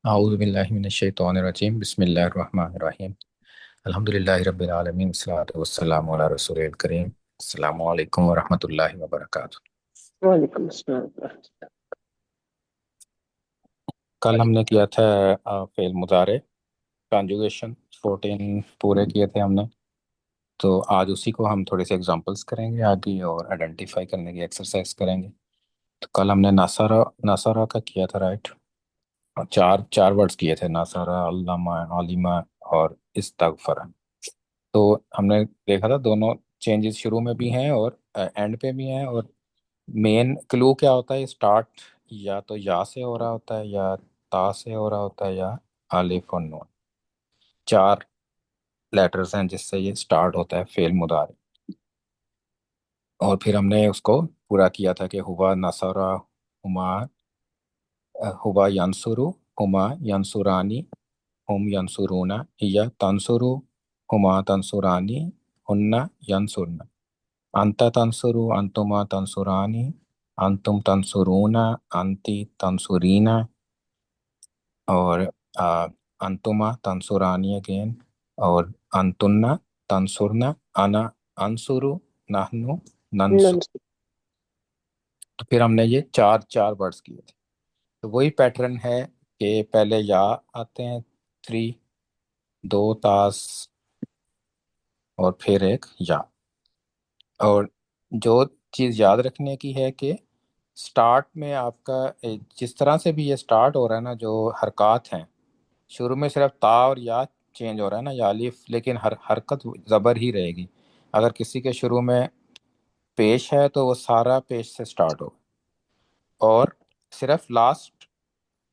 औज़ुबिल्लाहि मिनश्शैतानिर्रजीम बिस्मिल्लाहिर्रहमानिर्रहीम अल्हम्दुलिल्लाहि रब्बिल आलमीन वस्सलातु वस्सलामु अला रसूलिल करीम अस्सलामु अलैकुम वरहमतुल्लाहि वबरकातुहू। वालेकुम अस्सलाम। कल हमने किया था फेल मुजारे कॉन्जुगेशन 14 पूरे किए थे हमने। तो आज उसी को हम थोड़े से एग्जांपल्स करेंगे आगे और आइडेंटिफाई करने की एक्सरसाइज करेंगे। तो कल हमने नासारा नासारा का किया था, राइट। और चार चार वर्ड्स किए थे, नासारा, अल्लामा, आलिमा और इस्तगफरा। तो हमने देखा था दोनों चेंजेस शुरू में भी हैं और एंड पे भी हैं। और मेन क्लू क्या होता है, स्टार्ट या तो या से हो रहा होता है, या ता से हो रहा होता है, या अलिफ और नून। चार लेटर्स हैं जिससे ये स्टार्ट होता है फेल मुदारे। और फिर हमने उसको पूरा किया था कि हुआ नसरा, हुमा, हुआ यंसुरु, हुमा यंसुरानी, हुम यंसुरूना, हिया तंसुरु, हुमा तंसुरानी, हुन्ना यंसुरना, अंत तंसुरु, अंतुमा तंसुरानी, अंतुम तंसुरूना, अंति तंसुरीना, और आ, अंतुमा तंसुरानी अगेन, और अंतुन्ना तंसुरना, अना अंसुरु, नहनु नंसु। नन। तो फिर हमने ये चार चार वर्ड्स किए थे। तो वही पैटर्न है कि पहले या आते हैं, थ्री, दो तास, और फिर एक या। और जो चीज़ याद रखने की है कि स्टार्ट में आपका जिस तरह से भी ये स्टार्ट हो रहा है ना, जो हरकत हैं शुरू में सिर्फ ता और या चेंज हो रहा है ना, या अलिफ, लेकिन हर हरकत ज़बर ही रहेगी। अगर किसी के शुरू में पेश है तो वो सारा पेश से स्टार्ट होगा। और सिर्फ लास्ट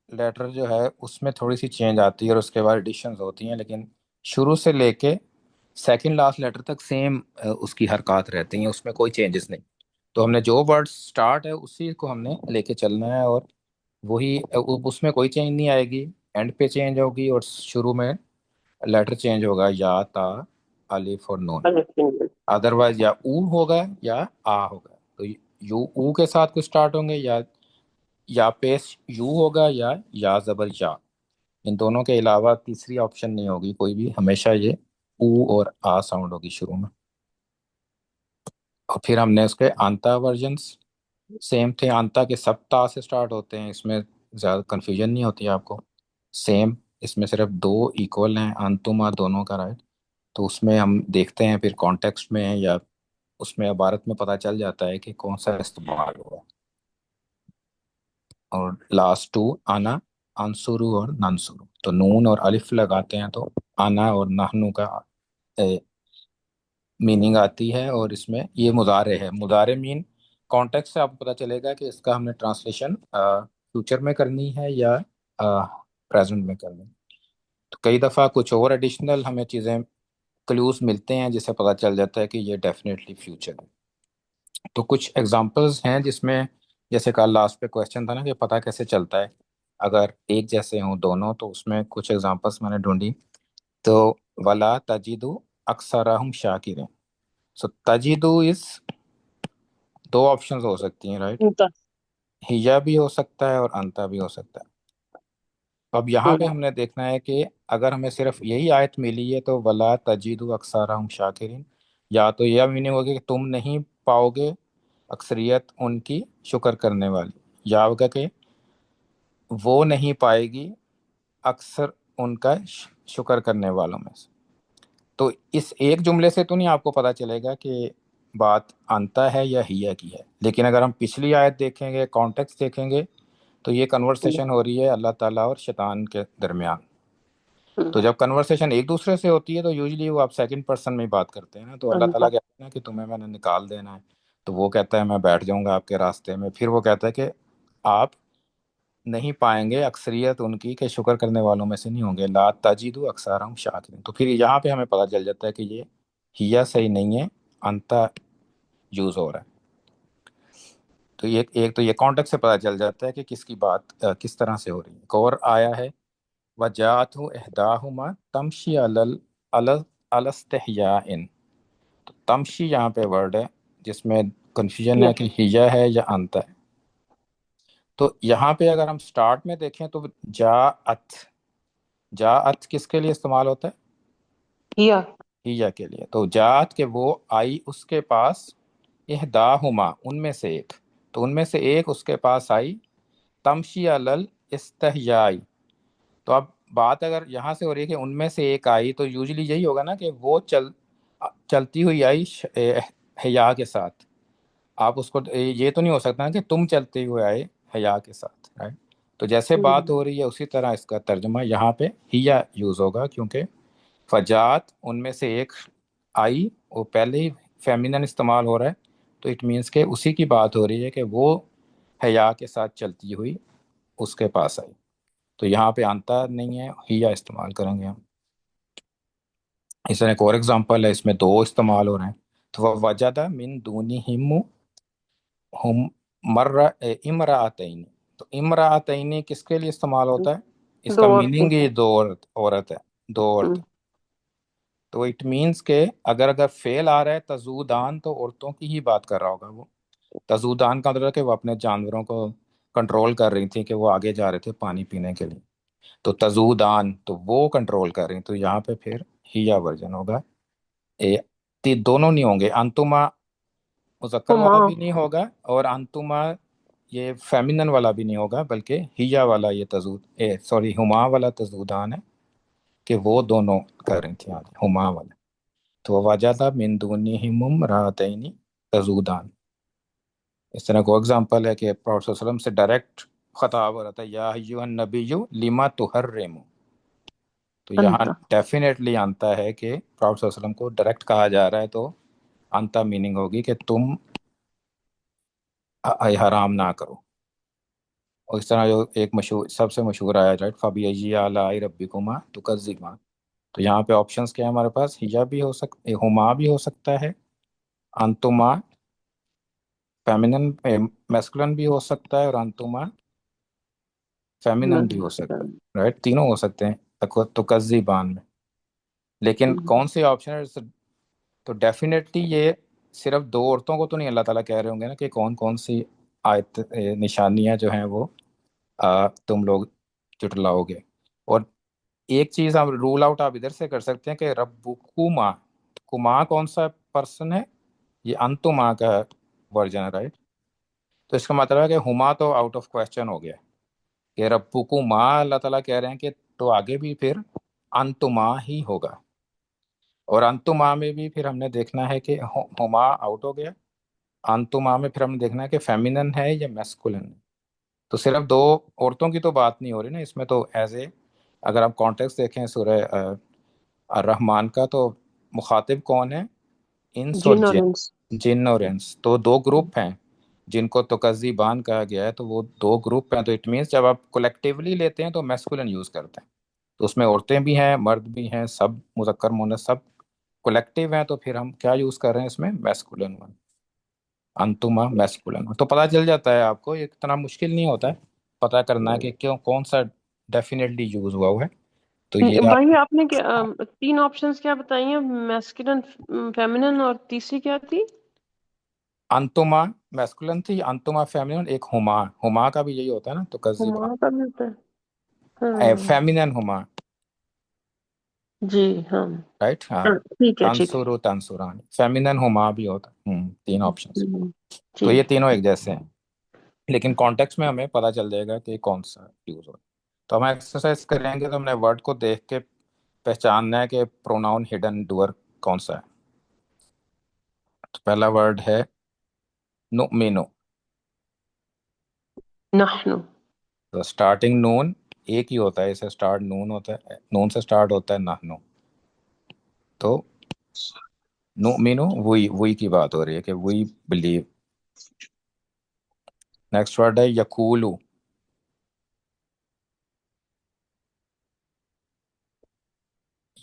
लेटर जो है उसमें थोड़ी सी चेंज आती है और उसके बाद एडिशंस होती हैं, लेकिन शुरू से लेके सेकंड लास्ट लेटर तक सेम उसकी हरकत रहती हैं, उसमें कोई चेंजेस नहीं। तो हमने जो वर्ड स्टार्ट है उसी को हमने लेके चलना है, और वही उसमें कोई चेंज नहीं आएगी। एंड पे चेंज होगी और शुरू में लेटर चेंज होगा, या ता अलिफ और नून। अदरवाइज या ऊ होगा या आ होगा। तो यू ऊ के साथ कुछ स्टार्ट होंगे, या पेश यू होगा, या जबर या। इन दोनों के अलावा तीसरी ऑप्शन नहीं होगी कोई भी, हमेशा ये ऊ और आ साउंड होगी शुरू में। और फिर हमने उसके आंता वर्जन्स सेम थे। आंता के सब ता से स्टार्ट होते हैं, इसमें ज़्यादा कन्फ्यूजन नहीं होती है आपको। सेम, इसमें सिर्फ दो इक्वल हैं, अंतुमा दोनों का, राइट। तो उसमें हम देखते हैं फिर कॉन्टेक्स्ट में है, या उसमें इबारत में पता चल जाता है कि कौन सा इस्तेमाल हुआ। और लास्ट टू आना, अंसुरु और नंसुरु, तो नून और अलिफ लगाते हैं तो आना और नहनु का मीनिंग आती है। और इसमें ये मुजारे है। मुजारे मीन कॉन्टेक्स्ट से आपको पता चलेगा कि इसका हमने ट्रांसलेशन फ्यूचर में करनी है या प्रेजेंट में करनी है। तो कई दफ़ा कुछ और एडिशनल हमें चीज़ें, क्लूज मिलते हैं जिससे पता चल जाता है कि ये डेफिनेटली फ्यूचर है। तो कुछ एग्जांपल्स हैं जिसमें, जैसे कल लास्ट पे क्वेश्चन था ना कि पता कैसे चलता है अगर एक जैसे हों दोनों, तो उसमें कुछ एग्जांपल्स मैंने ढूंढी। तो वला तजिदु अक्सरहुम शाकिरीन। सो तजिदु इज दो ऑप्शंस हो सकती हैं, राइट। उनका। हिया भी हो सकता है और अंता भी हो सकता है। तो अब यहाँ पे हम्म। हमने देखना है कि अगर हमें सिर्फ यही आयत मिली है तो वला तजिदु अक्सरहुम शाकिरीन, या तो यह मीनिंग होगी कि तुम नहीं पाओगे अक्सरियत उनकी शुक्र करने वाली, या होगा कि वो नहीं पाएगी अक्सर उनका शुक्र करने वालों में से। तो इस एक जुमले से तो नहीं आपको पता चलेगा कि बात अंता है या हिया की है। लेकिन अगर हम पिछली आयत देखेंगे, कॉन्टेक्स्ट देखेंगे, तो ये कन्वर्सेशन हो रही है अल्लाह ताला और शैतान के दरमियान। तो जब कन्वर्सेशन एक दूसरे से होती है तो यूजली वो आप सेकंड पर्सन में ही बात करते हैं ना। तो अल्लाह ताला उनका। कहता है ना कि तुम्हें मैंने निकाल देना है, तो वो कहता है मैं बैठ जाऊंगा आपके रास्ते में। फिर वो कहता है कि आप नहीं पाएंगे अक्सरियत उनकी के शुक्र करने वालों में से नहीं होंगे, ला तजिदु अक्सरहुम शाकिरीन। तो फिर यहाँ पे हमें पता चल जाता है कि ये हिया सही नहीं है, अंता यूज हो रहा है। तो ये एक तो ये कॉन्टेक्स्ट से पता चल जाता है कि किसकी बात किस तरह से हो रही है। एक और आया है, वजातहु इहदाहुमा तमशी अलल अलल अलस्तहयाइन। तो तमशी यहाँ पे वर्ड है जिसमें कंफ्यूजन है कि हिया है या अंता है। तो यहाँ पे अगर हम स्टार्ट में देखें तो जाअत किसके लिए इस्तेमाल होता है? हिया। हिया के लिए। तो जाअत के वो आई उसके पास, इहदाहुमा उनमें से एक, तो उनमें से एक उसके पास आई, तमशी अलल इस्तहयाई। तो अब बात अगर यहाँ से हो रही है कि उनमें से एक आई, तो यूजली यही होगा ना कि वो चलती हुई आई हया के साथ। आप उसको ये तो नहीं हो सकता ना कि तुम चलते हुए आए हया के साथ, राइट? तो जैसे बात हम्म। हो रही है उसी तरह इसका तर्जुमा यहाँ पे हिया यूज होगा, क्योंकि फजात उनमें से एक आई, वो पहले ही फेमिनन इस्तेमाल हो रहा है, तो इट मीन्स के उसी की बात हो रही है कि वो हया के साथ चलती हुई उसके पास आई। तो यहाँ पे अंतर नहीं है, हिया इस्तेमाल करेंगे हम। इस तरह एक और एग्जांपल है, इसमें दो इस्तेमाल हो रहे हैं। तो वह वजदा मिन दूनी हिम हम मर्रा इमरातैन। तो इमरातैन किसके लिए इस्तेमाल होता है? दो इसका औरतें। मीनिंग ये दो औरत है, दो औरतें। हम्म। तो इट मीन्स के अगर अगर फेल आ रहा है तजूदान, तो औरतों की ही बात कर रहा होगा वो। तजूदान का मतलब है कि वो अपने जानवरों को कंट्रोल कर रही थी कि वो आगे जा रहे थे पानी पीने के लिए। तो तजूदान तो वो कंट्रोल कर रही, तो यहाँ पे फिर हिया वर्जन होगा। ए दोनों नहीं होंगे, अंतुमा मुजक्कर हुमा। वाला भी नहीं होगा, और अंतुमा ये फेमिनन वाला भी नहीं होगा, बल्कि हिया वाला ये तजूद ए सॉरी हुमा वाला तजूदान है, कि वो दोनों कर रही थी आगे हुमा वाला। तो वजदा मिन दुनिहिम रातैनी तजूदान। इस तरह को एग्जांपल है कि प्रॉफेट सल्लल्लाहु अलैहि वसल्लम से डायरेक्ट खताब हो रहा था, या अय्युहन नबिय्यु लिमा तुहर्रिमु। तो यहाँ अंता। डेफिनेटली आता है कि प्रॉफेट सल्लल्लाहु अलैहि वसल्लम को डायरेक्ट कहा जा रहा है, तो अंता मीनिंग होगी कि तुम हराम ना करो। और इस तरह जो एक मशहूर सबसे मशहूर आया, राइट, फबीयी आलाई रब्बिकुमा तुकज़्ज़िबान। तो यहाँ पे ऑप्शंस क्या है हमारे पास? हिया भी हो सकता, हुमा भी हो सकता है, अंतुमा फेमिनन मैस्कुलिन भी हो सकता है, और अंतुमा फेमिनन भी हो सकता मस्कुलिन। है, राइट? तीनों हो सकते हैं तुकज़्ज़िबान में। लेकिन हम्म। कौन से ऑप्शन है? तो डेफिनेटली ये सिर्फ दो औरतों को तो नहीं अल्लाह ताला कह रहे होंगे ना कि कौन कौन सी आयत निशानियां जो हैं वो तुम लोग जुटलाओगे। और एक चीज हम रूल आउट आप इधर से कर सकते हैं कि रब्बुकुमा, कुमा कौन सा पर्सन है? ये अंतुमा का वर्जन है, राइट? तो इसका मतलब है कि हुमा तो आउट ऑफ क्वेश्चन हो गया, कि रब्बुकुमा अल्लाह ताला कह रहे हैं कि, तो आगे भी फिर अंतुमा ही होगा। और अंतुमा में भी फिर हमने देखना है कि हुमा आउट हो गया, अंतुमा में फिर हमने देखना है कि फेमिनन है या मैस्कुलिन है। तो सिर्फ दो औरतों की तो बात नहीं हो रही ना इसमें, तो एज ए अगर आप कॉन्टेक्स्ट देखें सूरह रहमान का, तो मुखातिब कौन है? इंस और जिन और जिन। इंस। जिन और इंस तो दो ग्रुप हैं जिनको तो कज़ीबान कहा गया है, तो वो दो ग्रुप हैं। तो इट मीन्स जब आप कलेक्टिवली लेते हैं तो मैस्कुलिन यूज करते हैं। तो उसमें औरतें भी हैं, मर्द भी हैं, सब मुज़क्कर मुअन्नस सब कलेक्टिव हैं, तो फिर हम क्या यूज कर रहे हैं इसमें? मैस्कुलिन वन, अंतुमा मैस्कुलिन। तो पता चल जाता है आपको, ये इतना मुश्किल नहीं होता है पता करना कि क्यों कौन सा डेफिनेटली यूज हुआ है। तो ये आप वही आपने क्या तीन ऑप्शंस क्या बताई हैं? मैस्कुलिन, फेमिनिन, और तीसरी क्या थी? अंतुमा मैस्कुलिन थी, अंतुमा फेमिनिन, एक हुमा। हुमा का भी यही होता है ना, तो कज़िबा हुमा का भी होता है। हाँ। फेमिनिन हुमा, जी। हाँ। राइट? हाँ, हाँ, ठीक है, ठीक है। तंसुरु तंसुरानी, फेमिनिन हुमा भी होता है। तीन ऑप्शंस। तो ये ठीक। तीनों एक जैसे हैं, लेकिन कॉन्टेक्स्ट में हमें पता चल जाएगा कि कौन सा यूज हो रहा है। तो हम एक्सरसाइज करेंगे तो हमने वर्ड को देख के पहचानना है कि प्रोनाउन हिडन डूअर कौन सा है। तो पहला वर्ड है नुमिनु। नहनु। तो स्टार्टिंग नून एक ही होता है, इसे स्टार्ट नून होता है, नून से स्टार्ट होता है नहनु। तो नुमिनु वही वही की बात हो रही है कि वही बिलीव। नेक्स्ट वर्ड है यकूलू।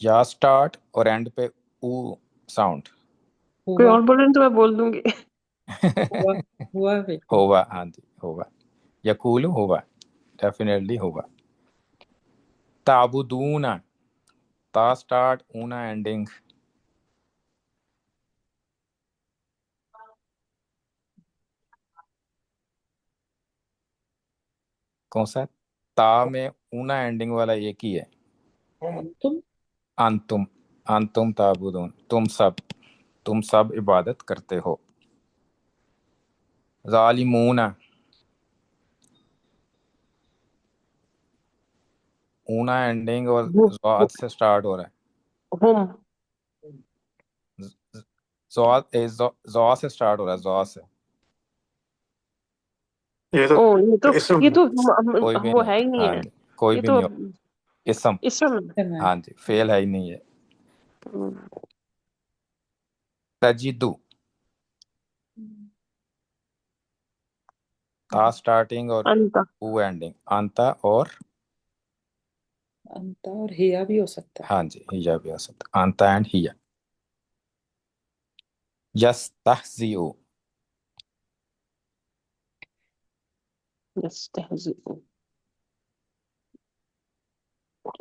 या स्टार्ट और एंड पे ऊ साउंड। कोई हुआ। और बोले तो मैं बोल दूंगी। हुआ। हुआ बेटा। होगा, हाँ जी होगा। यकूलू होगा, डेफिनेटली होगा। ताबुदूना, ता स्टार्ट ऊना एंडिंग। कौन सा? ता में ऊना एंडिंग वाला एक ही है। अंतुम। अंतुम। अंतुम ताबुदून, तुम सब इबादत करते हो। जालिमूना, ऊना एंडिंग और ज़ात से स्टार्ट हो रहा हुम। है। ज़ा से स्टार्ट हो रहा है, ज़ा से। ये तो ओ, ये तो कोई भी वो नहीं, है ही नहीं हाँ है। जी, कोई ये भी तो नहीं हो। इसम। इसम। तमाम। हाँ जी, फेल है ही नहीं है। तजिदु, ता स्टार्टिंग और अंता। ऊ एंडिंग, अंता और। अंता और हिया भी हो सकता है। हाँ जी, हिया भी हो सकता, अंता एंड हिया। यस्तहजिउ, यस्तहजिउ।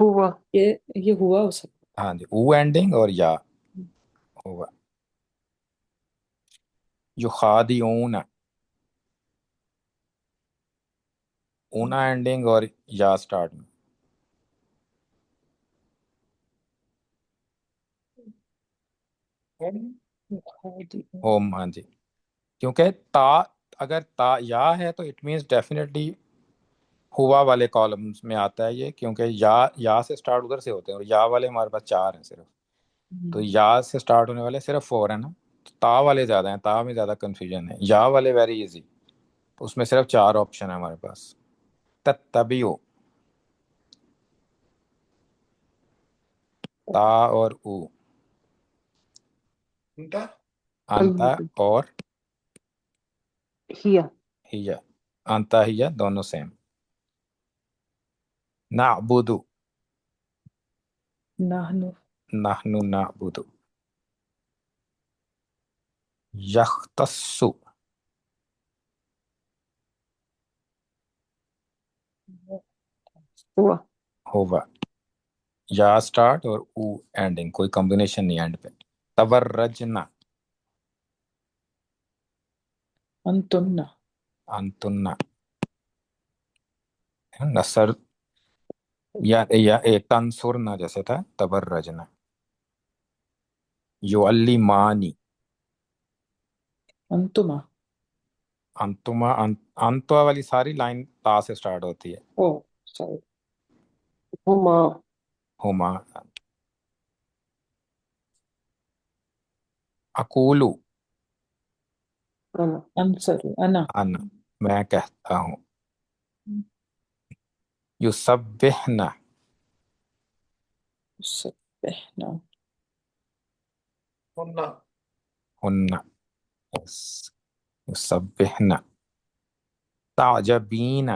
हुआ। ये हुआ हो सकता हाँ जी, ऊ एंडिंग और या है। हुआ। युखादिऊन, ऊना एंडिंग और या स्टार्ट में। युखादी। होम, हाँ जी, क्योंकि ता, अगर ता या है तो इट मीन्स डेफिनेटली हुआ वाले कॉलम्स में आता है ये, क्योंकि या से स्टार्ट उधर से होते हैं, और या वाले हमारे पास चार हैं सिर्फ। तो या से स्टार्ट होने वाले सिर्फ फोर है ना, तो ता वाले ज्यादा हैं, ता में ज्यादा कंफ्यूजन है। या वाले वेरी इजी, उसमें सिर्फ चार ऑप्शन है हमारे पास। तत्तबियो, ता और ऊ, अंता और हिया। हिया। अंता हिया दोनों सेम। नाबुदु, नाहनु। नहनु नाबुदु। यख्तस्सु, हुआ। होगा। या स्टार्ट और ऊ एंडिंग, कोई कॉम्बिनेशन नहीं एंड पे। तबर्रजना, अंतुन्ना। अंतुन्ना। नसर, या एक तंसुरना जैसे था, तबर्रजना। युअल्लिमानी, अंतुमा। अंतुमा, अंतवा वाली सारी लाइन ता से स्टार्ट होती है। ओ, सॉरी। हुमा। हुमा। अकूलू, अना। अंसरु अना। अन, मैं कहता हूँ। युसब्बिहना, सब्बिहना। हुन्ना। यस, युसब्बिहना। ताजबीना,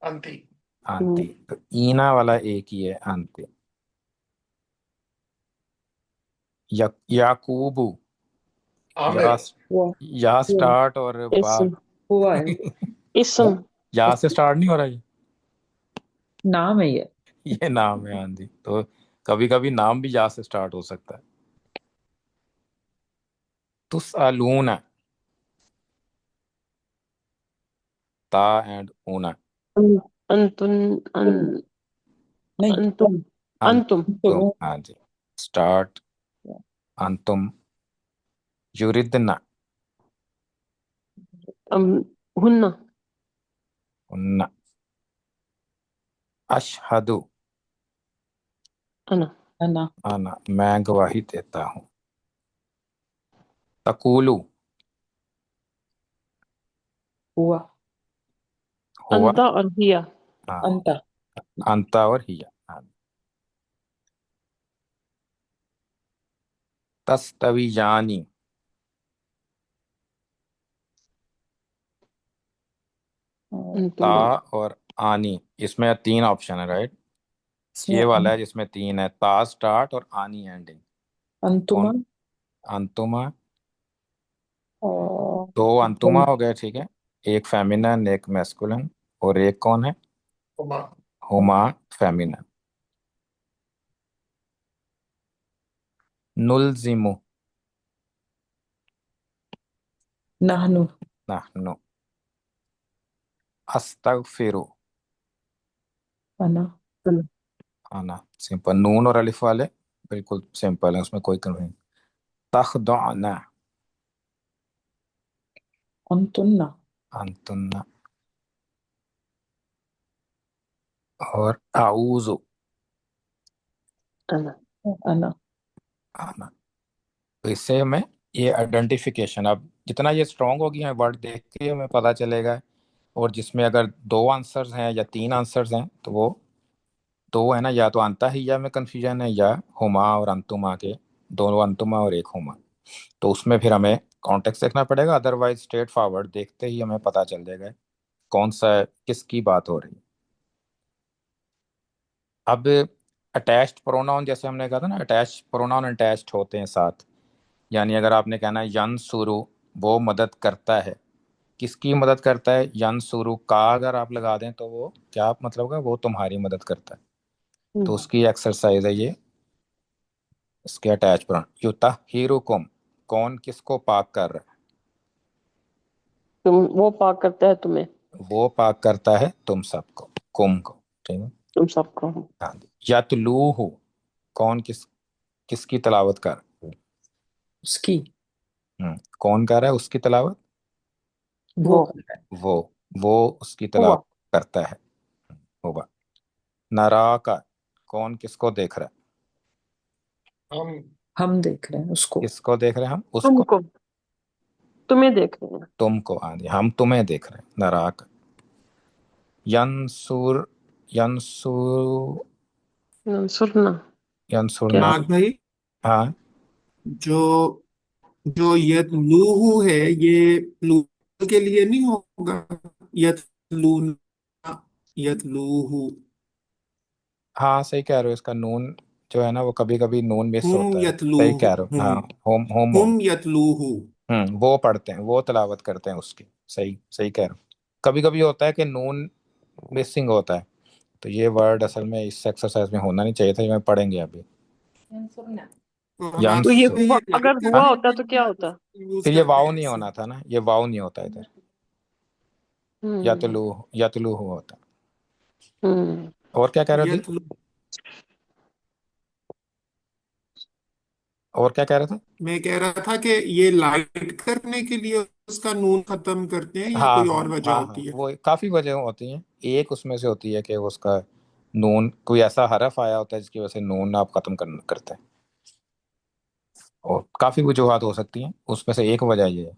अंति, तो ईना वाला एक ही है, अंति। याकूबू, या, हुआ। या हुआ। स्टार्ट और बा। इसम। हुआ है। इसम। या से स्टार्ट नहीं हो रहा नाम है ये। ये नाम है, हाँ जी, तो कभी कभी नाम भी या से स्टार्ट हो सकता है। तुसअलूना, ता एंड ऊना। अंतुन। नहीं। अंतुम। अंतुम। अंतुम, तो हाँ जी, स्टार्ट। अंतुम। युरिदना, अम, हुन्ना। उन्ना। अशहदु, अना। अना। आना, मैं गवाही देता हूँ। तकूलू, हुआ। हुआ। अंता और हिया। हाँ, अंता। अंता और हिया, हाँ। तस्तवियानी, ता अंतुमा। और आनी, इसमें तीन ऑप्शन है राइट। इसमें ये वाला है जिसमें तीन है, ता स्टार्ट और आनी एंडिंग। अंतुमा कौन? अंतुमा। और दो अंतुमा हो गए, ठीक है। एक फेमिनन, एक मैस्कुलिन, और एक कौन है? हुमा, फेमिनन। नुल्जिमु, नाहनु। नहनु। अस्तगफिरु, अना। आना सिंपल, नून और अलिफ वाले बिल्कुल सिंपल है, उसमें कोई कमी नहीं। तखदअना, अंतुन्ना। अंतुन्ना, और आऊजु, अना। अना। आना। तो इससे हमें ये आइडेंटिफिकेशन, अब जितना ये स्ट्रांग होगी हमें वर्ड देख के हमें पता चलेगा। और जिसमें अगर दो आंसर्स हैं या तीन आंसर्स हैं तो वो दो है ना, या तो अंता ही या में कंफ्यूजन है, या हुमा और अंतुमा के, दोनों अंतुमा और एक हुमा। तो उसमें फिर हमें कॉन्टेक्स्ट देखना पड़ेगा, अदरवाइज स्ट्रेट फॉरवर्ड देखते ही हमें पता चल जाएगा कौन सा किसकी बात हो रही है। अब अटैच्ड प्रोनाउन, जैसे हमने कहा था ना, अटैच्ड प्रोनाउन अटैच्ड होते हैं साथ। यानी अगर आपने कहना है यन सुरु, वो मदद करता है, किसकी मदद करता है? यन सुरु का अगर आप लगा दें तो वो क्या मतलब होगा? वो तुम्हारी मदद करता है। तो उसकी एक्सरसाइज है ये, इसके अटैच प्रोनाउन। युतहिरुकुम, कौन किसको पाक कर रहा तुम, वो पाक करता है तुम्हें, है? वो पाक करता है तुम सबको, कुम को। ठीक है। तुम सबको। हाँ जी। यतलूहु, कौन किसकी तलावत कर रहा है? उसकी। कौन कर रहा है उसकी तलावत? वो वो कर रहा है। वो वो उसकी हुआ। तलावत करता है, होगा। नरा का, कौन किसको देख रहा है? हम देख रहे हैं उसको। किसको देख रहे हैं हम? उसको। तुमको, तुम्हें देख रहे हैं। तुमको, हाँ जी, हम तुम्हें देख रहे हैं। नरा का। यंसुर, यंसुर, सुनना क्या? यंसुरना। नाग भाई, हाँ। जो जो यतलूहु है, ये प्लूरल के लिए नहीं होगा? यतलूना, यतलूहु। हाँ सही कह रहे हो, इसका नून जो है ना वो कभी कभी नून मिस हुम होता है, सही यतलूहु, कह रहे हो। हाँ, होम होम होम। हुम यतलूहु। वो पढ़ते हैं, वो तिलावत करते हैं उसकी। सही सही कह रहे हो। कभी कभी होता है कि नून मिसिंग होता है, तो ये वर्ड असल में इस एक्सरसाइज में होना नहीं चाहिए था, ये मैं पढ़ेंगे अभी। तो हम तो ये यंस, आपने हुआ, ये अगर लाइट हुआ करने होता के तो क्या लिए होता? यूज फिर ये करते वाव हैं नहीं इसे। होना था ना, ये वाव नहीं होता इधर। हम्म। यतलू, यतलू होता। हम्म। और क्या कह रहे हो दी? यतलू, और क्या कह रहे थे? मैं कह रहा था कि ये लाइट करने के लिए उसका नून खत्म करते हैं या हाँ कोई हाँ और वजह हाँ हाँ, होती है? वो काफी वजह होती हैं। एक उसमें से होती है कि उसका नून, कोई ऐसा हरफ आया होता है जिसकी वजह से नून आप खत्म करते हैं। और काफी वजूहत हो सकती हैं, उसमें से एक वजह ये है।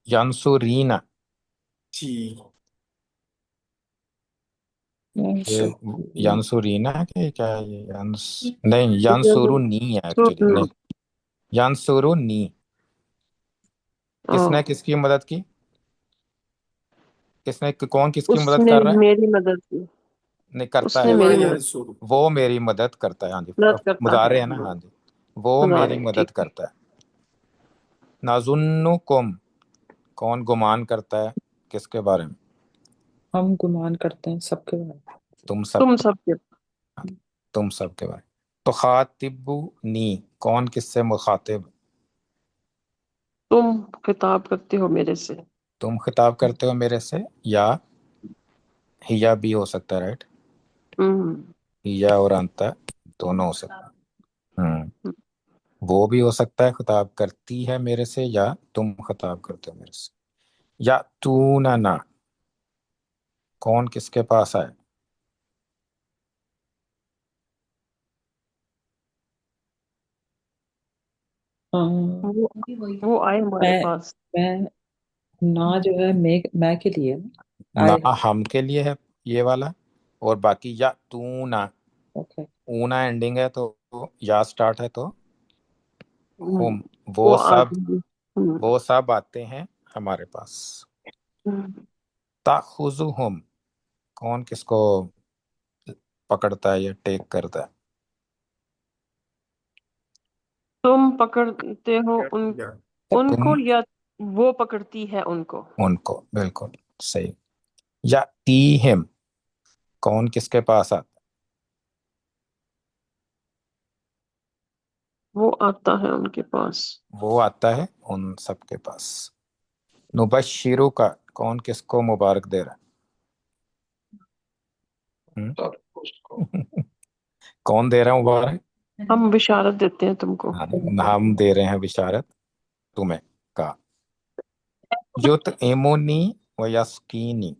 यंसुरीना, जी। ये आंसर। यंसुरीना है कि क्या है ये? नहीं, यंसुरुनी है एक्चुअली, सुनना। नहीं। यंसुरुनी, ओ, किसने किसकी मदद की? किसने, कौन किसकी मदद उसने कर रहा है? मेरी मदद की। नहीं, करता उसने है, मेरी हुआ मदद, यंसुर। वो मेरी मदद करता है। हाँ जी, मदद करता है। मुजारे है ना, हाँ जी। वो खुदा मेरी रे, मदद ठीक है। करता है। नाजुन्नुकुम, कौन गुमान करता है किसके बारे में? हम गुमान करते हैं सबके बारे तुम तुम सबको। सबके, हाँ, तुम सबके बारे में। तो खातिबु नी, कौन किससे मुखातिब? तुम खिताब करते हो मेरे से। तुम खिताब करते हो मेरे से, या हिया भी हो सकता है, राइट? हम्म। हिया और अंता दोनों हो सकता है। वो भी हो सकता है खिताब करती है मेरे से, या तुम खिताब करते हो मेरे से। या तू ना, कौन किसके पास आए? में। वो वो आए हमारे मैं पास। मैं ना जो है मैं के लिए ना ना आए। हम के लिए है ये वाला। और बाकी या तू ना, ओके। ऊना एंडिंग है तो या स्टार्ट है तो हम्म, हम, वो वो आ सब, गई। हम्म। वो सब आते हैं हमारे पास। हम्म। ताखुजुहुम, कौन किसको पकड़ता है या टेक करता है? तुम पकड़ते हो या उनको, तुम या वो पकड़ती है उनको? उनको, बिल्कुल सही। या तीहिम, कौन किसके पास आता वो आता है उनके पास। है? वो आता है उन सबके पास। नुबश्शिरू का कौन किसको मुबारक दे रहा है? कौन दे रहा है मुबारक? हम बिशारत देते हैं तुमको। हाँ, हम दे रहे हैं बिशारत तुम्हें का। युत इमुनी व यस्कीनी।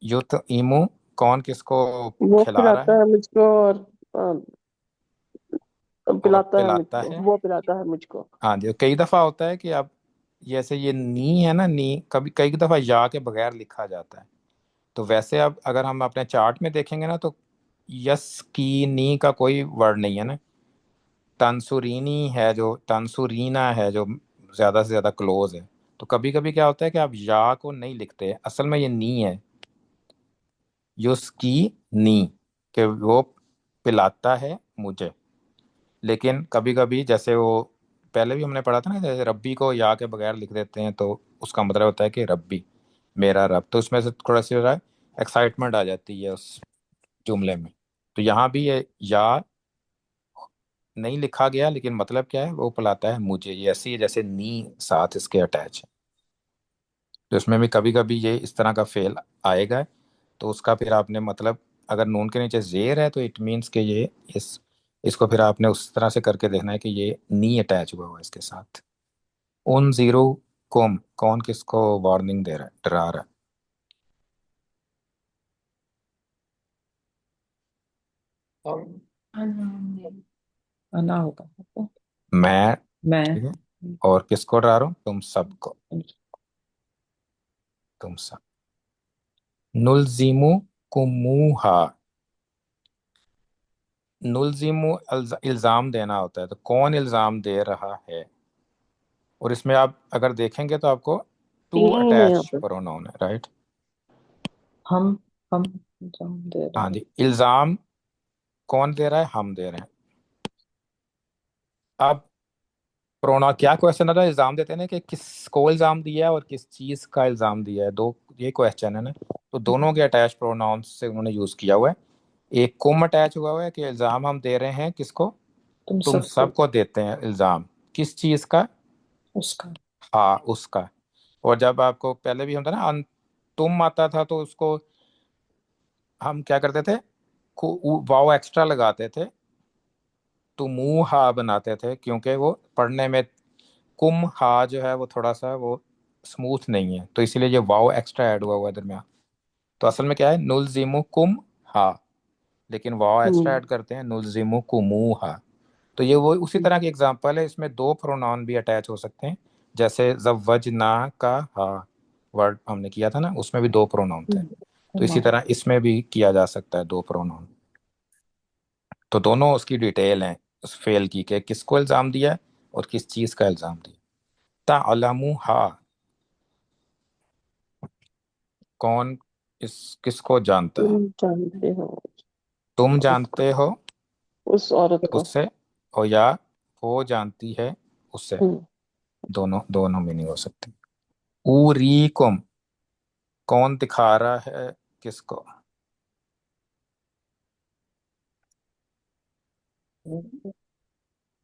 युत इमू कौन किसको वो खिला रहा खिलाता है है मुझको और और पिलाता है पिलाता मुझको, है? वो पिलाता है मुझको। हाँ जी, कई दफा होता है कि अब जैसे ये नी है ना, नी कभी कई दफा या के बगैर लिखा जाता है। तो वैसे अब अगर हम अपने चार्ट में देखेंगे ना, तो यस की नी का कोई वर्ड नहीं है ना। तंसुरीनी है जो, तंसुरीना है जो ज्यादा से ज्यादा क्लोज है। तो कभी कभी क्या होता है कि आप या को नहीं लिखते, असल में ये नी है, युस्की नी, कि वो पिलाता है मुझे। लेकिन कभी कभी जैसे वो पहले भी हमने पढ़ा था ना, जैसे रब्बी को या के बगैर लिख देते हैं तो उसका मतलब होता है कि रब्बी, मेरा रब। तो उसमें से थोड़ा सी एक्साइटमेंट आ जाती है उस जुमले में। तो यहाँ भी ये या नहीं लिखा गया, लेकिन मतलब क्या है, वो पिलाता है मुझे, ये ऐसी है जैसे नी साथ इसके अटैच है। तो इसमें भी कभी कभी ये इस तरह का फेल आएगा। तो उसका फिर आपने मतलब, अगर नून के नीचे जेर है तो इट मीन्स कि ये इस इसको फिर आपने उस तरह से करके देखना है कि ये नी अटैच हुआ हुआ है इसके साथ। उन जीरो कोम कौन किसको वार्निंग दे रहा है, डरा रहा अना होगा। है? मैं। मैं। ठीक है। और किसको डरा रहा हूँ? तुम सबको। तुम सब। नुलजिमु कुमुहा। नुलजिमु इल्जाम देना होता है, तो कौन इल्जाम दे रहा है? और इसमें आप अगर देखेंगे तो आपको टू तीन ही है यहाँ अटैच पे। प्रोनाउन है, राइट? हम हम जान दे हाँ रहे जी, इल्जाम कौन दे रहा है? हम दे रहे हैं। अब प्रोनाउन क्या क्वेश्चन आता है, इल्जाम देते हैं ना कि किसको इल्जाम दिया है और किस चीज का इल्जाम दिया है, दो ये क्वेश्चन है ना। तो दोनों के अटैच प्रोनाउन से उन्होंने यूज किया हुआ है। एक कुम अटैच हुआ हुआ है कि इल्जाम हम दे रहे हैं किसको? तुम तुम सबको। सबको देते हैं इल्जाम। किस चीज का? उसका। हाँ, उसका। और जब आपको पहले भी होता ना तुम आता था, तो उसको हम क्या करते थे, वाव एक्स्ट्रा लगाते थे, तुमू हा बनाते थे, क्योंकि वो पढ़ने में कुम हा जो है वो थोड़ा सा वो स्मूथ नहीं है, तो इसीलिए ये वाव एक्स्ट्रा ऐड हुआ हुआ है दरमियान। तो असल में क्या है, नुलजिमु कुम हा, लेकिन वाव एक्स्ट्रा हम्म। ऐड करते हैं, नुलजिमु कुमू हा। तो ये वो उसी तरह की एग्जांपल है, इसमें दो प्रोनाउन भी अटैच हो सकते हैं। जैसे जवजना का हा वर्ड हमने किया था ना, उसमें भी दो प्रोनाउन थे। तो इसी हमारा। तरह इसमें भी किया जा सकता है दो प्रोनाउन। तो दोनों उसकी डिटेल है उस फेल की, कि किसको इल्जाम दिया है और किस चीज का इल्जाम दिया। तालमु हा कौन इस किसको जानता है? तुम जानते हो तुम उसको, जानते हो उस औरत को। उससे, और या वो जानती है उससे। हम्म। दोनों दोनों मीनिंग हो सकते हैं। उरीकुम कौन दिखा रहा है किसको?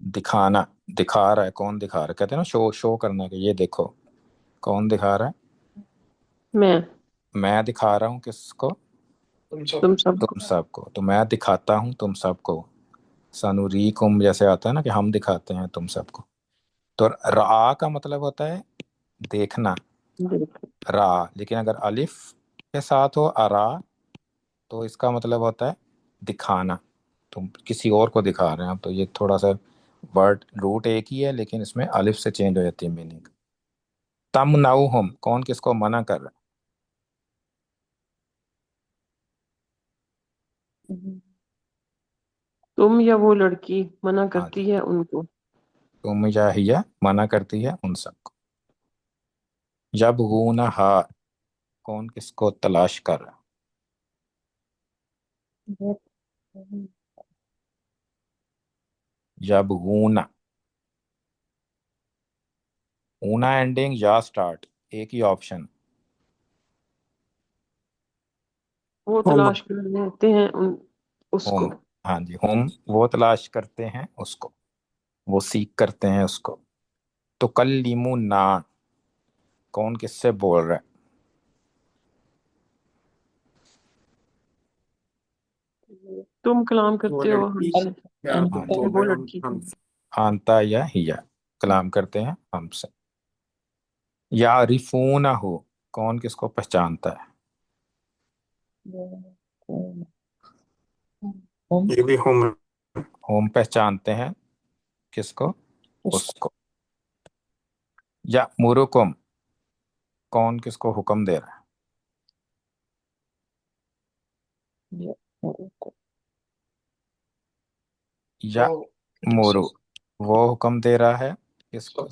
दिखाना, दिखा रहा है, कौन दिखा रहा है, कहते हैं ना शो शो करना, कि ये देखो। कौन दिखा रहा है? मैं। मैं दिखा रहा हूँ किसको? तुम सबको। तुम सबको। तो मैं दिखाता हूँ तुम सबको। सनुरीकुम जैसे आता है ना कि हम दिखाते हैं तुम सबको। तो रा का मतलब होता है देखना, देखो। रा। लेकिन अगर अलिफ के साथ हो अरा, तो इसका मतलब होता है दिखाना। तुम किसी और को दिखा रहे हैं आप, तो ये थोड़ा सा वर्ड रूट एक ही है, लेकिन इसमें अलिफ से चेंज हो जाती है मीनिंग। तम नाउ हम कौन किसको मना कर रहा तुम या वो लड़की मना है? हाँ जी, करती है उनको। तुम या हिया मना करती है उन सबको। जब गूना हा कौन किसको तलाश कर रहा है? जब गूना, ऊना एंडिंग या स्टार्ट, एक ही ऑप्शन। वो होम। तलाश कर लेते हैं उन उसको। होम। हाँ जी, होम वो तलाश करते हैं उसको, वो सीख करते हैं उसको। तो कल्लिमू ना, कौन किससे बोल रहा है? तुम कलाम वो करते हो लड़की हमसे, क्या एंड हाँ बोल जी, वो रहे लड़की। हम आंता या हिया कलाम करते हैं हमसे। या रिफूना हो, कौन किसको पहचानता है? होम। ये भी हम हम पहचानते हैं किसको? उसको। उसको। या मुरुकुम, कौन किसको हुक्म दे रहा है? या उसको। या मोरू, वो हुक्म दे रहा है किसको?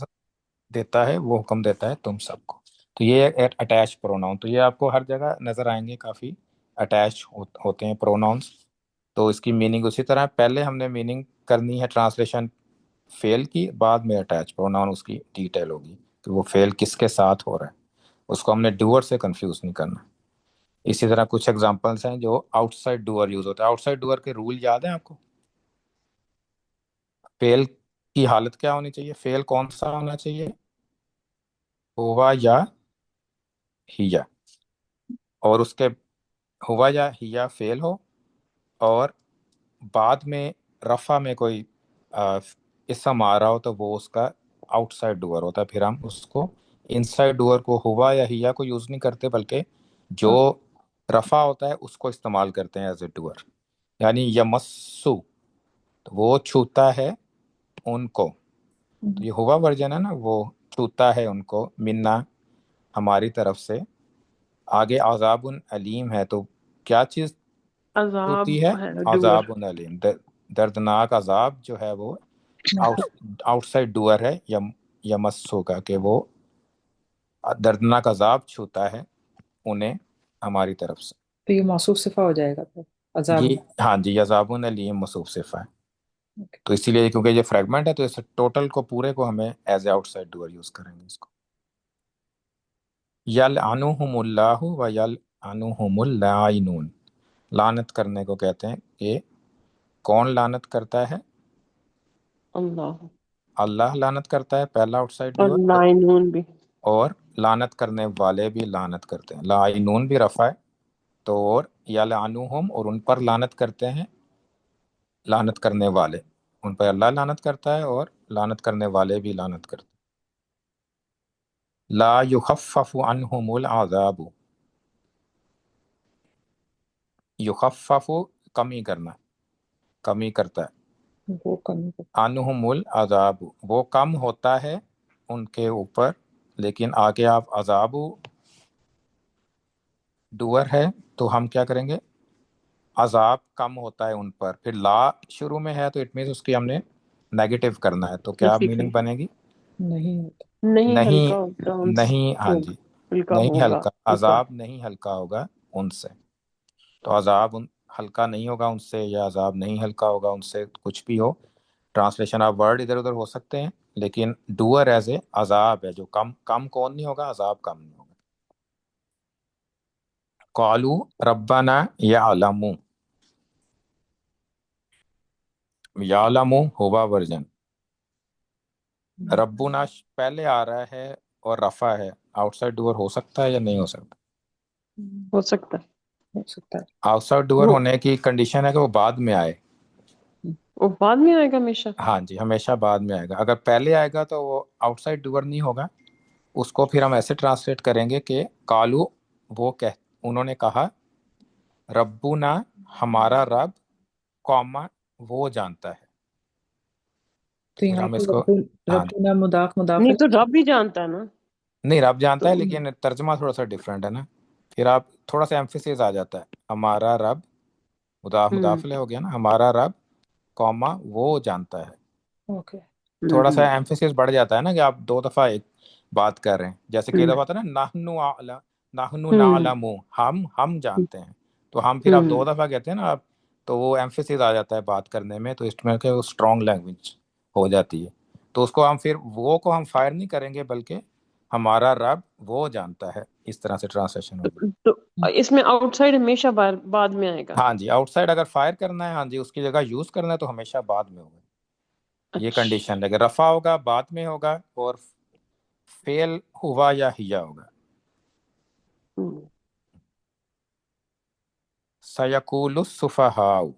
देता है, वो हुक्म देता है तुम सबको। तो ये अटैच प्रोनाउन, तो ये आपको हर जगह नजर आएंगे, काफी अटैच होते हैं प्रोनाउंस। तो इसकी मीनिंग उसी तरह है। पहले हमने मीनिंग करनी है ट्रांसलेशन फेल की, बाद में अटैच प्रोनाउन उसकी डिटेल होगी कि वो फेल किसके साथ हो रहा है। उसको हमने डूअर से कंफ्यूज नहीं करना। इसी तरह कुछ एग्जांपल्स हैं जो आउटसाइड डूअर यूज होता है। आउटसाइड डूअर के रूल याद है आपको? फेल की हालत क्या होनी चाहिए? फेल कौन सा होना चाहिए? हुआ या हिया। और उसके हुआ या हिया फेल हो, और बाद में रफा में कोई आ, इसम आ रहा हो, तो वो उसका आउटसाइड डूअर होता है। फिर हम उसको इनसाइड डूअर को हुआ या हिया को यूज नहीं करते, बल्कि जो हाँ। रफा होता है उसको इस्तेमाल करते हैं एज ए डूअर। यानी यमस्सु, तो वो छूता है उनको। तो ये हुआ वर्जन है ना, वो छूता है उनको, मिन्ना हमारी तरफ से। आगे अजाबुन अलीम है, तो क्या चीज अजाब होती है? है डूअर। अजाबुन अलीम, दर्दनाक अजाब जो है वो आउटसाइड डूअर है। यमस्सु का, कि वो दर्दनाक अजाब छूता है उन्हें हमारी तरफ से। तो ये मौसूफ सिफा हो जाएगा फिर, ये, अजाब। हाँ जी, अजाबुन अलीम मसूफ सिफा है। ओके। तो इसीलिए क्योंकि ये फ्रेगमेंट है, तो इस टोटल को पूरे को हमें as a outside doer use करेंगे इसको। यल अनुहुमुल्लाहु व यल अनुहुमुल्लाइनून, लानत करने को कहते हैं। कि कौन लानत करता है? अल्लाह। अल्लाह लानत करता है, पहला आउटसाइड और डूअर। लाइनून भी। और लानत करने वाले भी लानत करते हैं, लाइनून भी रफा है। तो और या लानुहुम, और उन पर लानत करते हैं लानत करने वाले। उन पर अल्लाह लानत करता है और लानत करने वाले भी लानत करते हैं। ला युखफ़फ़ु अन्हुमुल आज़ाबु, युखफ़फ़ु कमी करना, कमी करता है। वो कमी को। अन्हुमुल आज़ाबु, वो कम होता है उनके ऊपर। लेकिन आगे आप अजाबु डूअर है, तो हम क्या करेंगे? अजाब कम होता है उन पर। फिर ला शुरू में है, तो इट मीन्स उसकी हमने नेगेटिव करना है। तो क्या नफी कर, मीनिंग बनेगी? नहीं होता। नहीं नहीं, हल्का होता उनसे, नहीं, हाँ होगा जी, हल्का नहीं होगा हल्का, हल्का। अजाब नहीं हल्का होगा उनसे। तो अजाब हल्का नहीं होगा उनसे, या अजाब नहीं हल्का होगा उनसे, कुछ भी हो। ट्रांसलेशन ऑफ वर्ड इधर उधर हो सकते हैं, लेकिन डूअर एज ए अजाब है, जो कम कम कौन नहीं होगा? अजाब कम नहीं होगा। कालू रब्बाना यालमू, यालमू हुआ वर्जन। रब्बुना पहले आ रहा है और रफा है, आउटसाइड डूअर हो सकता है या नहीं हो सकता? हो सकता है। हो सकता है। आउटसाइड डूअर वो होने की कंडीशन है कि वो बाद में आए। वो बाद में आएगा हमेशा। हाँ जी, हमेशा बाद में आएगा। अगर पहले आएगा तो वो आउटसाइड डूअर नहीं होगा। उसको फिर हम ऐसे ट्रांसलेट करेंगे कि कालू, वो कह उन्होंने कहा, रब्बुना हमारा रब, कौमा वो जानता है। तो तो फिर यहाँ हम पे इसको, रब्बु, हाँ, रब्बुना मुदाफ नहीं मुदाफिल। तो रब भी जानता है ना। नहीं रब जानता तो है, लेकिन तर्जमा थोड़ा सा डिफरेंट है ना। फिर आप थोड़ा सा एम्फेसिस आ जाता है, हमारा रब, मुदाफ हम्म मुदाफिल हो गया ना, हमारा रब, कौमा वो जानता है। ओके। थोड़ा सा हम्म एम्फेसिस बढ़ जाता है ना, कि आप दो दफा एक बात कर रहे हैं। जैसे कई हम्म दफा होता है ना, नाहनु हम्म नालमु, हम जानते हैं। तो हम फिर आप हम्म। दो दफा कहते हैं ना आप, तो वो एम्फेसिस आ जाता है बात करने में, तो इसमें के वो स्ट्रॉन्ग लैंग्वेज हो जाती है। तो उसको हम फिर वो को हम फायर नहीं करेंगे, बल्कि हमारा रब वो जानता है, इस तरह से ट्रांसलेशन होगी। तो इसमें आउटसाइड हमेशा बाद में आएगा। हाँ जी, आउटसाइड अगर फायर करना है, हाँ जी, उसकी जगह यूज करना है, तो हमेशा बाद में होगा। ये अच्छा। कंडीशन है कि रफा होगा बाद में होगा और फेल हुआ या हिया होगा। हम्म, सयकुलु सुफहाउ,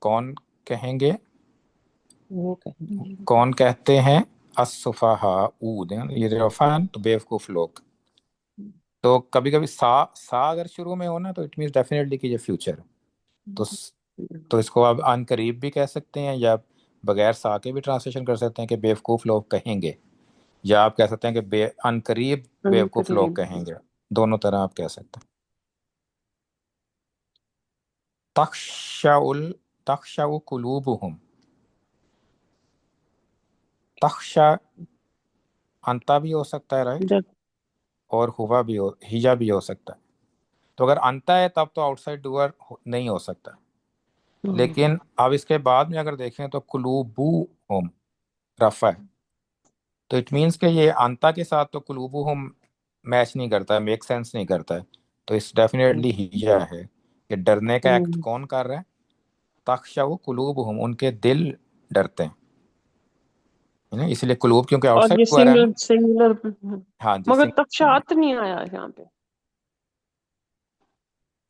कौन कहेंगे, वो कहेंगे। कौन कहते हैं असुफहाउ, ये रफा है तो बेवकूफ लोग। तो कभी कभी सा अगर शुरू में हो ना तो इट मीन्स डेफिनेटली कि ये फ्यूचर है। तो तो इसको आप अनकरीब भी कह सकते हैं, या बगैर सा के भी ट्रांसलेशन कर सकते हैं कि बेवकूफ लोग कहेंगे, या आप कह सकते हैं कि अनकरीब बेवकूफ लोग करीब। कहेंगे। दोनों तरह आप कह सकते हैं। तख्शाउल तख्शाउ कुलूबुहुम, तख्शा अंता भी हो सकता है, राइट, डर। और हुआ भी हो, हिजा भी हो सकता है। तो अगर अंता है तब तो आउटसाइड डूअर नहीं हो सकता। हम्म, लेकिन अब इसके बाद में अगर देखें तो कुलूबुहुम रफा है, तो इट मीन्स कि ये अंता के साथ तो कुलूबुहुम मैच नहीं करता है, मेक सेंस नहीं करता है। तो इस डेफिनेटली हिजा है कि डरने का एक्ट हम्म। कौन कर रहा है। तख्शउ कुलूबुहुम, उनके दिल डरते हैं, है ना, इसलिए कुलूब क्योंकि और आउटसाइड ये डूअर है सिंगुलर ना। सिंगुलर। हाँ जी, मगर सिंगल। तक्षात नहीं आया यहाँ पे।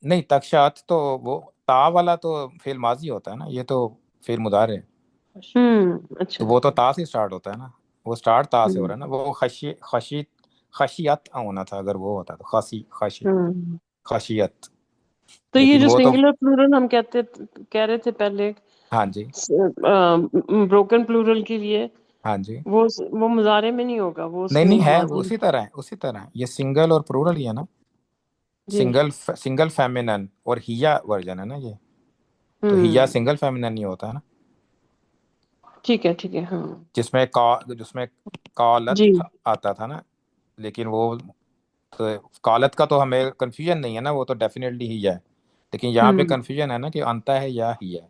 नहीं, तक्षात तो वो ता वाला तो फेल माजी होता है ना, ये तो फेल मुदारे है। अच्छा। तो वो तो ता से स्टार्ट होता है ना, वो स्टार्ट ता से हो हम्म। रहा है ना। वो खशियत होना था अगर वो होता तो खसी खशी हम्म। खशियत। तो ये लेकिन जो वो तो, सिंगुलर प्लूरल हम कह रहे थे पहले, हाँ जी, ब्रोकन प्लूरल के लिए, हाँ जी। वो मुजारे में नहीं होगा, वो नहीं उसमें नहीं, है वो माजी। उसी तरह है, उसी तरह है। ये सिंगल और प्लूरल ही है ना। जी। सिंगल फेमिनन और हिया वर्जन है ना ये। तो हिया हम्म। सिंगल फेमिनन नहीं होता है ना, ठीक है, ठीक है, हाँ। जिसमें कालत जी। आता था ना। लेकिन वो तो कालत का तो हमें कंफ्यूजन नहीं है ना, वो तो डेफिनेटली हिया है। लेकिन यहाँ पे हम्म। कंफ्यूजन है ना कि अंता है या हिया है।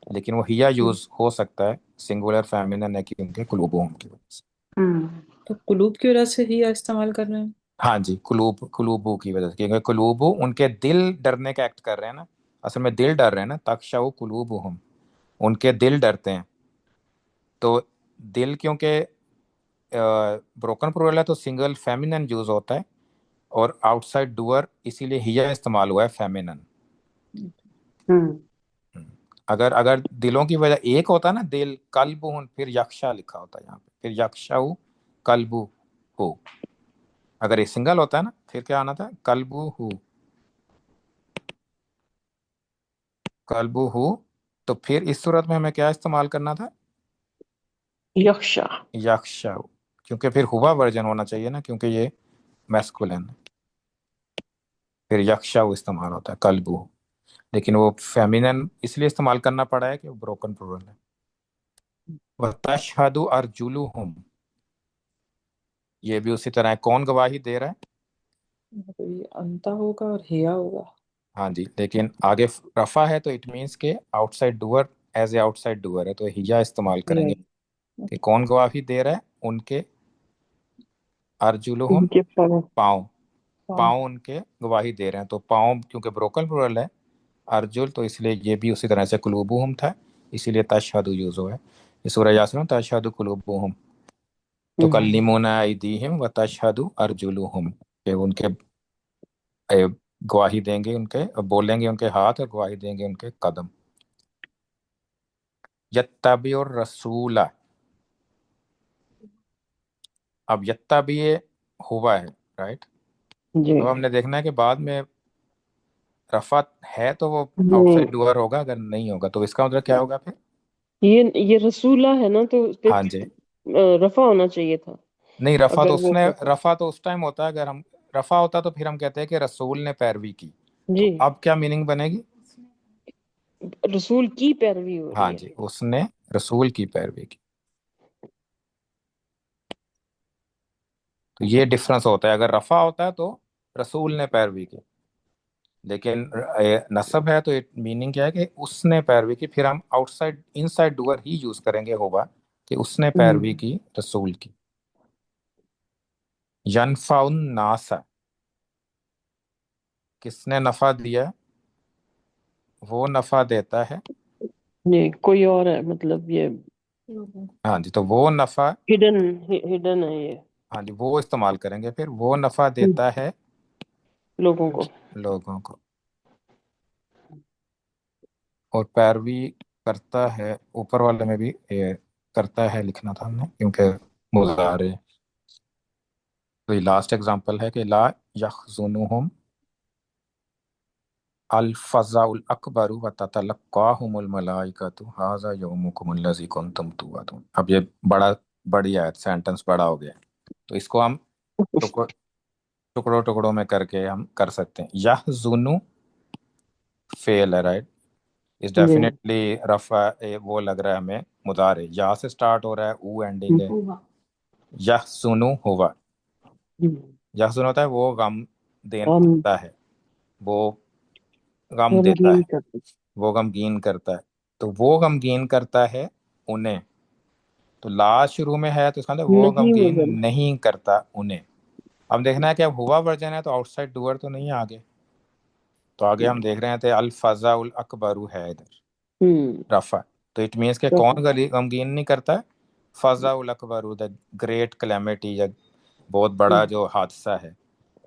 लेकिन वो हिया यूज हो सकता है सिंगुलर फेमिनन है कि उनके कुलूबों की वजह से। हम्म। तो कुलूब की वजह से ही इस्तेमाल कर रहे हैं। हाँ जी, कुलूबू की वजह से, क्योंकि कुलूबू उनके दिल डरने का एक्ट कर रहे हैं ना। असल में दिल डर रहे हैं ना, तख्शाउ कुलूबुहुम, उनके दिल डरते हैं। तो दिल क्योंकि ब्रोकन प्लूरल है तो सिंगल फेमिनन यूज होता है, और आउटसाइड डूअर इसीलिए हिया इस्तेमाल हुआ है फेमिनन। हम्म। अगर अगर दिलों की वजह एक होता ना, दिल कल्बुहुन, फिर यक्षा लिखा होता है यहाँ पे, फिर यक्षाउ कल्बु हो। अगर ये सिंगल होता है ना, फिर क्या आना था, कल्बु हु, कल्बु हु। तो फिर इस सूरत में हमें क्या इस्तेमाल करना था, यक्षा। यक्षाउ, क्योंकि फिर हुआ वर्जन होना चाहिए ना, क्योंकि ये मैस्कुलिन है। फिर यक्षाउ इस्तेमाल होता है कल्बु। लेकिन वो फेमिनन इसलिए इस्तेमाल करना पड़ा है कि वो ब्रोकन प्लूरल है। वह तशहदु अर्जुलुहुम, ये भी उसी तरह है, कौन गवाही दे रहा है। तो ये अंता होगा और हिया होगा। हाँ जी, लेकिन आगे रफा है तो इट मीन्स के outside doer, as a outside doer है, तो हिया इस्तेमाल हिया। करेंगे कि कौन गवाही दे रहा है, उनके अर्जुलुहुम, इनके पर। पाँव, पाँव। पाँव उनके गवाही दे रहे हैं। तो पाँव क्योंकि ब्रोकन प्लूरल है, अर्जुल, तो इसलिए ये भी उसी तरह से कुलूबुहुम था, इसीलिए तशहदु यूज हुआ है। ये सूरह यासीन में तशहदु कुलूबुहुम, तो हम्म। कल्लिमुना अयदीहिम व तशहदु अर्जुलुहुम, कि उनके गवाही देंगे, उनके बोलेंगे उनके हाथ, और गवाही देंगे उनके कदम। यत्तबिउर रसूला, अब यत्तबी हुआ है, राइट। जी। अब हमने देखना है कि बाद में रफा है तो वो नहीं, आउटसाइड डूअर होगा, अगर नहीं होगा तो इसका मतलब क्या होगा फिर। ये रसूला है ना, तो उस पे हाँ जी, रफा होना चाहिए था। नहीं, रफा तो अगर वो उसने, होता। रफा तो उस टाइम होता है अगर हम, रफा होता तो फिर हम कहते हैं कि रसूल ने पैरवी की। जी। तो अब क्या मीनिंग बनेगी। रसूल की पैरवी हो रही हाँ है। जी, उसने रसूल की पैरवी की। तो ये डिफरेंस होता है, अगर रफा होता है तो रसूल ने पैरवी की। लेकिन नसब है तो मीनिंग क्या है कि उसने पैरवी की, फिर हम आउटसाइड इनसाइड डूअर ही यूज करेंगे होगा कि उसने पैरवी हम्म। की रसूल की। यनफाउन नासा, किसने नफा दिया, वो नफा देता है नहीं, कोई और है, मतलब ये हाँ जी, तो वो नफा, हिडन हिडन है ये हाँ जी वो इस्तेमाल करेंगे, फिर वो नफा हम्म, देता है लोगों को। लोगों को, और पैरवी करता है, ऊपर वाले में भी ये करता है लिखना था हमने, क्योंकि मुजारे। तो ये लास्ट एग्जांपल है कि ला यखजुनुहुम अल फज़ाउल अकबरु व ततलक्काहुमुल मलाइकतु हाज़ा यौमुकुमुल लज़ी कुंतुम तुअदुन। अब ये बड़ा, बड़ी आयत, सेंटेंस बड़ा हो गया, तो इसको हम टुकड़ों टुकड़ों टुकड़ों में करके हम कर सकते हैं। यहजुनु फेल है, राइट, इस जी। डेफिनेटली रफा वो लग रहा है हमें मुदारे, या से स्टार्ट हो रहा है, ऊ एंडिंग है। यहजुनु हुआ, यहजुन होता है वो गम हम देता है, वो गम देता गमगीन है, करते। वो गमगीन करता है, तो वो गमगीन करता है उन्हें। तो ला शुरू में है, तो इसका मतलब वो नहीं गमगीन वजन। नहीं करता उन्हें। अब देखना है कि अब हुआ वर्जन है तो आउटसाइड डूअर तो नहीं है आगे। तो आगे हम देख रहे थे अल फजा उल अकबरू है इधर, हम्म। रफा। तो इट मीन्स के कौन गमगीन नहीं करता है? फजा उल अकबरू, द ग्रेट कैलेमिटी, या बहुत बड़ा जो हादसा है,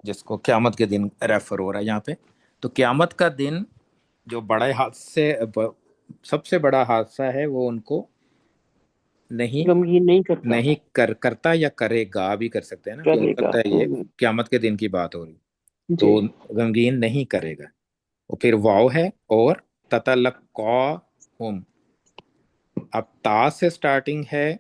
जिसको क्यामत के दिन रेफर हो रहा है यहाँ पे। तो क्यामत का दिन जो बड़े हादसे, सबसे बड़ा हादसा है, वो उनको नहीं गमगीन नहीं करता। नहीं करता, या करेगा भी कर सकते हैं ना, कि हो करेगा। सकता है ये क्यामत के दिन की बात हो रही, जी। तो गमगीन नहीं करेगा। और फिर वाव है, और ततलक्काहुम, अब ता से स्टार्टिंग है,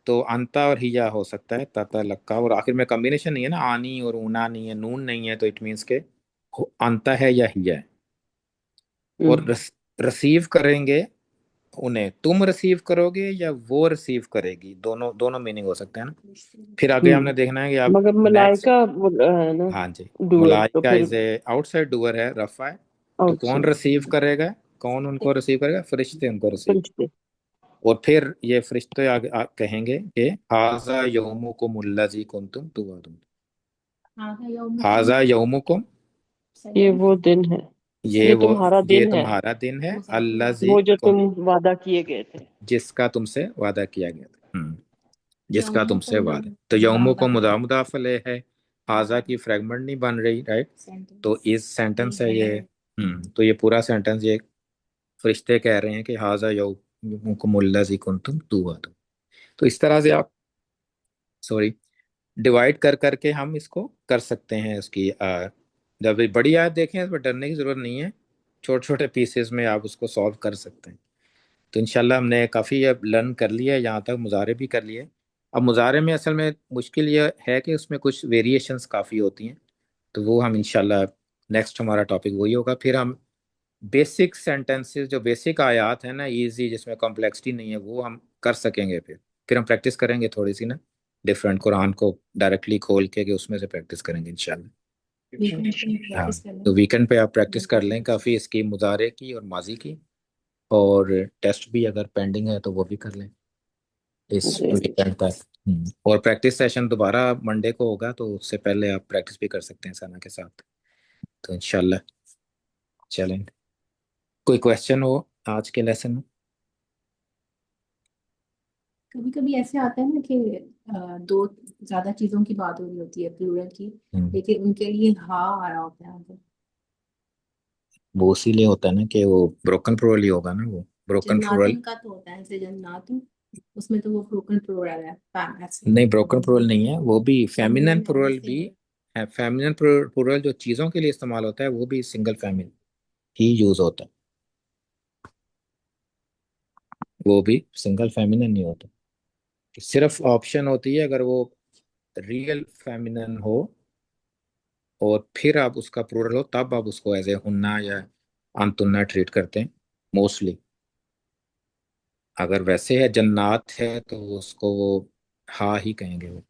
तो अंता और हिया हो सकता है, ततलक्का, और आखिर में कॉम्बिनेशन नहीं है ना, आनी और ऊना नहीं है, नून नहीं है, तो इट मीन्स के अंता है या हिया है। और हम्म। रिसीव करेंगे उन्हें, तुम रिसीव करोगे या वो रिसीव करेगी, दोनों दोनों मीनिंग हो सकते हैं ना। फिर आगे हमने देखना है कि आप मगर नेक्स्ट। मलाइका वो है ना, हाँ जी, डूअर, तो मलाइका फिर इज ए आउटसाइड डूअर है, रफा है। तो कौन आउटसाइड। रिसीव करेगा, कौन उनको रिसीव करेगा? फरिश्ते उनको रिसीव। फरिश्ते। और फिर ये फरिश्ते आगे कहेंगे कि हाजा यौमुकुम उल्लज़ी कुंतुम तुअदुन, हाजा यौमुकुम, ये वो दिन है, ये ये वो, तुम्हारा ये दिन है, तुम्हारा दिन है, अल्लज़ी वो जो तुम वादा किए गए थे। जिसका तुमसे वादा किया गया था। जिसका तुमसे वादा, तो यौमो को मुदाफ अलैह है, हाजा की फ्रेगमेंट नहीं बन रही, राइट। तो इस सेंटेंस है ये, तो ये पूरा सेंटेंस ये फरिश्ते कह रहे हैं कि हाजा यौमुकुमुल्लज़ी कुंतुम तुअदुन। तो इस तरह से आप, सॉरी, डिवाइड कर करके हम इसको कर सकते हैं इसकी। जब ये बड़ी आयत देखें, इस पर डरने की जरूरत नहीं है, छोटे छोटे पीसेस में आप उसको सॉल्व कर सकते हैं। तो इंशाल्लाह हमने काफ़ी अब लर्न कर लिया है, यहाँ तक मुजारे भी कर लिए। अब मुजारे में असल में मुश्किल ये है कि उसमें कुछ वेरिएशंस काफ़ी होती हैं, तो वो हम इंशाल्लाह, नेक्स्ट हमारा टॉपिक वही होगा। फिर हम बेसिक सेंटेंसेस, जो बेसिक आयात है ना, इजी, जिसमें कॉम्प्लेक्सिटी नहीं है, वो हम कर सकेंगे। फिर हम प्रैक्टिस करेंगे थोड़ी सी ना, डिफरेंट कुरान को डायरेक्टली खोल के, कि उसमें से प्रैक्टिस करेंगे इंशाल्लाह। हाँ, तो वीकेंड पे आप प्रैक्टिस कर लें काफ़ी इसकी, मुजारे की और माजी की, और टेस्ट भी अगर पेंडिंग है तो वो भी कर लें इस जी। वीकेंड तक। और प्रैक्टिस सेशन दोबारा मंडे को होगा, तो उससे पहले आप प्रैक्टिस भी कर सकते हैं सना के साथ। तो इंशाल्लाह चलें। कोई क्वेश्चन हो आज के लेसन में? कभी कभी ऐसे आता है ना कि दो ज्यादा चीजों की बात हो रही होती है प्लूरल की, हम्म, लेकिन उनके लिए हाँ आ रहा होता है आगे। वो इसीलिए होता है ना कि वो ब्रोकन प्लूरल ही होगा ना, वो ब्रोकन प्लूरल। जन्नातुन का तो होता है, जैसे जन्नातुन, उसमें तो वो ब्रोकन प्लूरल है, ऐसे। नहीं, ब्रोकन प्लूरल नहीं है, वो भी फेमिनिन फेमिनिन है प्लूरल जैसे भी है। है। फेमिनिन प्लूरल जो चीज़ों के लिए इस्तेमाल होता है, वो भी सिंगल फेमिनिन ही यूज होता है, वो भी सिंगल फेमिनिन नहीं होता। सिर्फ ऑप्शन होती है अगर वो रियल फेमिनिन हो, और फिर आप उसका प्लूरल हो, तब आप उसको एज ए हुन्ना या अंतुन्ना ट्रीट करते हैं मोस्टली। अगर वैसे है, जन्नात है, तो उसको वो हा ही कहेंगे, वो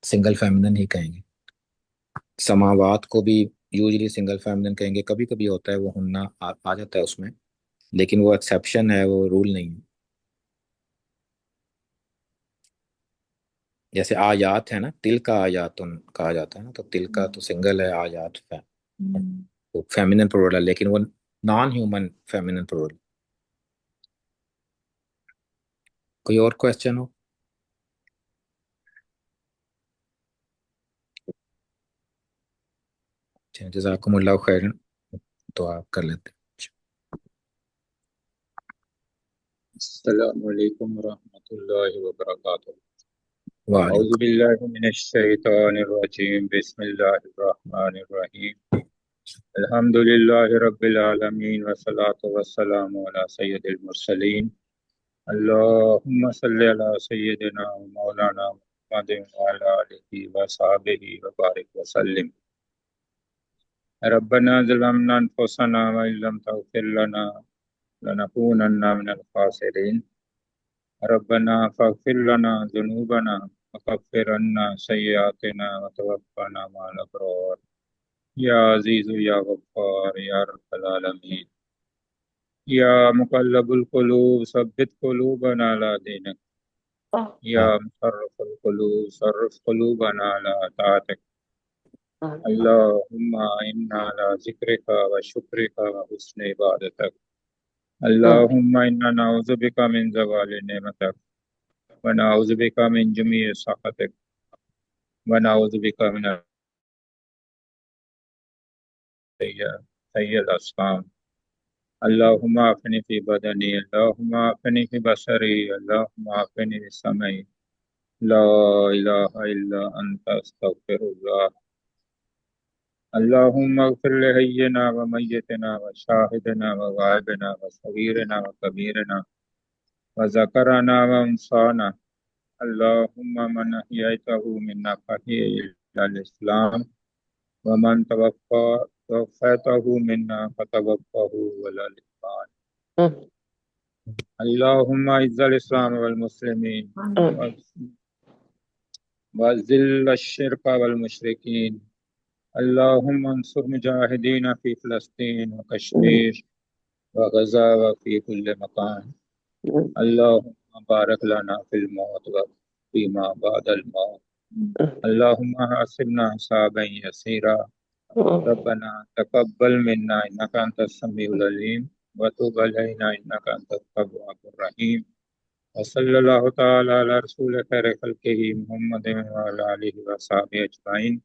सिंगल फेमिनिन ही कहेंगे। समावात को भी यूजली सिंगल फेमिनिन कहेंगे, कभी कभी होता है वो हुन्ना आ जाता है उसमें, लेकिन वो एक्सेप्शन है, वो रूल नहीं है। जैसे आयात है ना, तिल का आयातुन कहा जाता है ना, तो तिल का तो सिंगल है, आयात हम्म। तो फेमिनिन प्लूरल है, लेकिन वो नॉन ह्यूमन फेमिनिन प्लूरल। कोई और क्वेश्चन हो? जज़ाकुमुल्लाह खैरन। तो आप कर लेते हैं। अस्सलामु अलैकुम वरहमतुल्लाहि वबरकातुहू। वालेकुम। औज़ु बिल्लाहि मिनश शैतानिर रजीम। बिस्मिल्लाहिर रहमानिर रहीम। अल्हम्दुलिल्लाहि रब्बिल आलमीन वस्सलातु वस्सलामु अला सय्यिदिल मुरसलीन। अल्लाहुम्मा सल्लि अला सय्यिदिना व मौलाना मुहम्मदिन व अला आलिहि व सहाबिहि व बारिक व सल्लिम। रब्बना ज़लमना अनफुसना व इल्लम तग़फिर लना लनकूनन्ना मिनल ख़ासिरीन। रब्बना फ़ग़फ़िर लना ज़ुनूबना वकफ़िर अन्ना सय्यिआतिना वतवफ़्फ़ना मअल अबरार। या अज़ीज़ु या गफ़्फ़ार या रब्बल आलमीन। या मुक़ल्लिबुल क़ुलूब सब्बित क़ुलूबना अला दीनिक। या मुसर्रिफ़ुल क़ुलूब सर्रिफ़ क़ुलूबना अला ताअतिक। अल्लाहुम्मा इन्ना अला ज़िक्रिका व शुक्रिका व हुस्नि इबादतिक। अल्लाहुम्मा इन्ना नऊज़ु बिका मिन ज़वालि निअमतिक व नऊज़ु बिका मिन जमीइ सख़तिक व नऊज़ु बिका मिन सय्यिल अस्क़ाम। अल्लाहुम्मा आफ़िनी फ़ी बदनी, अल्लाहुम्मा आफ़िनी फ़ी बसरी, अल्लाहुम्मा आफ़िनी फ़ी समई। ला इलाहा इल्ला अंता अस्तग़फिरुल्लाह। अल्लाहुम्मा अग़फ़िर लिहय्यिना व मय्यितिना व शाहिदिना व गायबिना व सगीरिना व कबीरिना व ज़करना व उन्साना। अल्लाहुम्मा मन अहयैतहु मिन्ना फ़अहयिल इस्लाम व मन तवफ़्फ़ैतहु मिन्ना फ़तवफ़्फ़हु अलल ईमान। अल्लाहुम्मा इज़्ज़िल इस्लाम वल मुस्लिमीन व ज़िल्ल अश्शिर्क वल मुशरिकीन। अल्लाहुम्मा अंसुर मुजाहिदीन फ़ी फ़लस्तीन व कश्मीर व गज़ा व फ़ी कुल्लि मकान। अल्लाहुम्मा बारिक लना फ़िल मौत व फ़ीमा बअदल मौत। अल्लाहुम्मा हसिबना हिसाबन यसीरा। रब्बना तक़ब्बल मिन्ना इन्नका अंतस समीउल अलीम व तुब अलैना इन्नका अंतत तव्वाबुर रहीम। व सल्लल्लाहु तआला अला रसूलिल खैरि खल्क़िही मुहम्मदिन व अला आलिहि व अस्हाबिहि अजमईन।